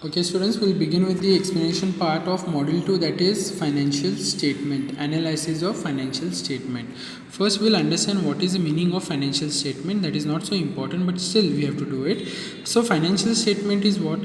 Okay students, we'll begin with the explanation part of module 2, that is financial statement, analysis of financial statement. First we'll understand what is the meaning of financial statement. That is not so important, but still we have to do it. So financial statement is what?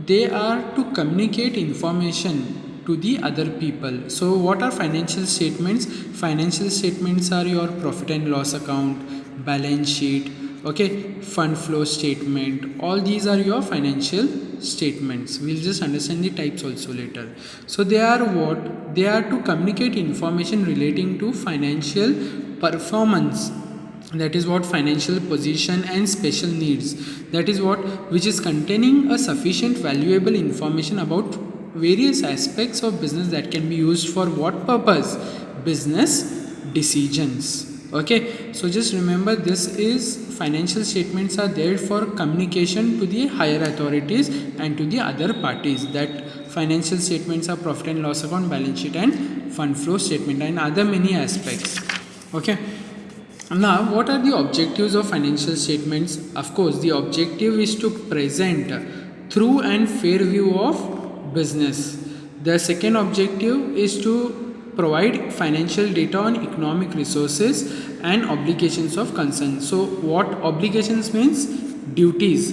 They are to communicate information to the other people. So what are financial statements? Financial statements are your profit and loss account, balance sheet, okay, fund flow statement. All these are your financial statements. We'll just understand the types also later. So they are what? They are to communicate information relating to financial performance, that is what, financial position and special needs, that is what, which is containing a sufficient valuable information about various aspects of business that can be used for what purpose? Business decisions. Okay, so just remember, this is financial statements are there for communication to the higher authorities and to the other parties. That financial statements are profit and loss account, balance sheet and fund flow statement, and other many aspects. Okay, now what are the objectives of financial statements? Of course, the objective is to present true and fair view of business. The second objective is to provide financial data on economic resources and obligations of concern. So what obligations means? Duties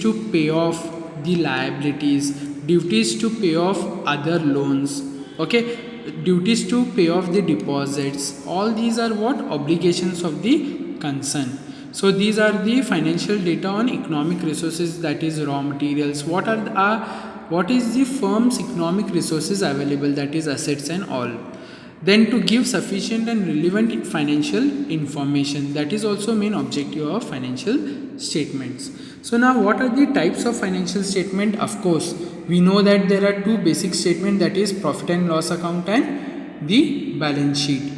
to pay off the liabilities, duties to pay off other loans, okay, duties to pay off the deposits. All these are what? Obligations of the concern. So these are the financial data on economic resources, that is raw materials. What is the firm's economic resources available, that is assets and all. Then to give sufficient and relevant financial information, that is also main objective of financial statements. So now what are the types of financial statement? Of course, we know that there are two basic statements, that is profit and loss account and the balance sheet.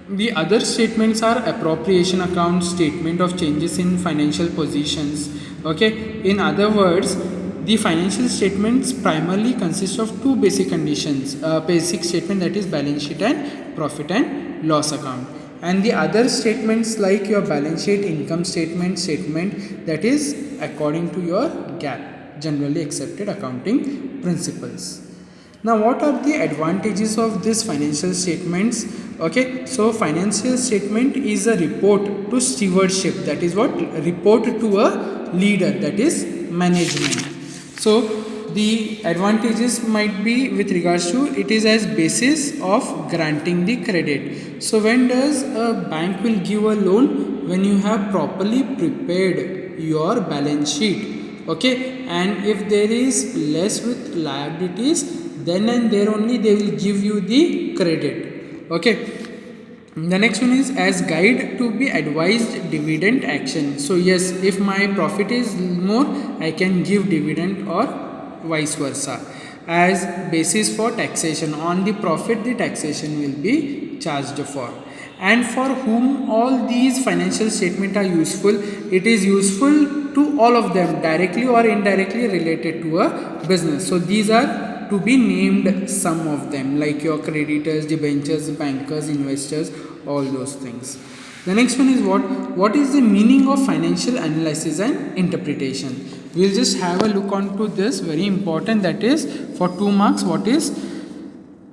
The other statements are appropriation account, statement of changes in financial positions. Okay, in other words, the financial statements primarily consist of two basic conditions, basic statement, that is balance sheet and profit and loss account, and the other statements like your balance sheet, income statement that is according to your GAAP, generally accepted accounting principles. Now what are the advantages of this financial statements? Okay, so financial statement is a report to stewardship, that is what, report to a leader, that is management. So the advantages might be with regards to, it is as basis of granting the credit. So when does a bank will give a loan? When you have properly prepared your balance sheet, okay, and if there is less with liabilities, then and there only they will give you the credit. Okay, the next one is as guide to be advised dividend action. So yes, if my profit is more, I can give dividend or vice versa. As basis for taxation, on the profit the taxation will be charged for. And for whom all these financial statements are useful? It is useful to all of them, directly or indirectly related to a business. So these are to be named, some of them, like your creditors, debentures, bankers, investors, all those things. The next one is what is the meaning of financial analysis and interpretation? We'll just have a look on to this, very important, that is for 2 marks. What is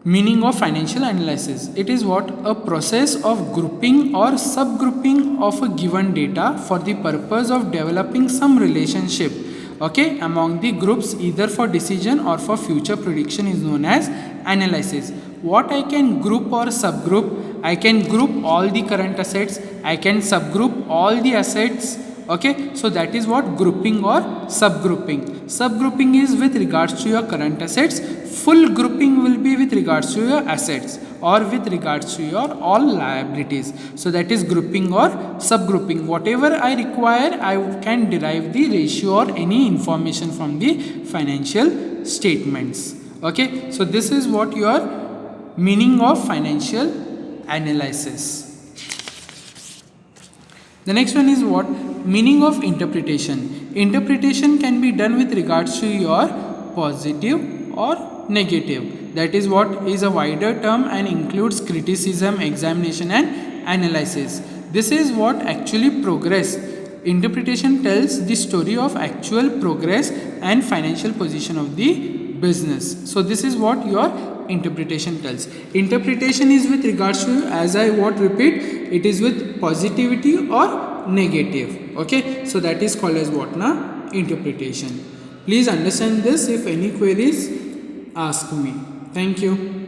meaning of financial analysis? It is what? A process of grouping or subgrouping of a given data for the purpose of developing some relationship, okay, among the groups, either for decision or for future prediction, is known as analysis. What I can group or subgroup? I can group all the current assets, I can subgroup all the assets. Okay, so that is what? Grouping or subgrouping. Subgrouping is with regards to your current assets, full grouping will be with regards to your assets or with regards to your all liabilities. So that is grouping or subgrouping. Whatever I require, I can derive the ratio or any information from the financial statements. Okay, so this is what your meaning of financial analysis. The next one is what? Meaning of interpretation. Interpretation can be done with regards to your positive or negative. That is what is a wider term and includes criticism, examination and analysis. This is what actually progress. Interpretation tells the story of actual progress and financial position of the business. So this is what your interpretation tells. Interpretation is with regards to, as I repeat, it is with positivity or negative. Okay, so that is called as what na interpretation. Please understand this. If any queries, ask me. Thank you.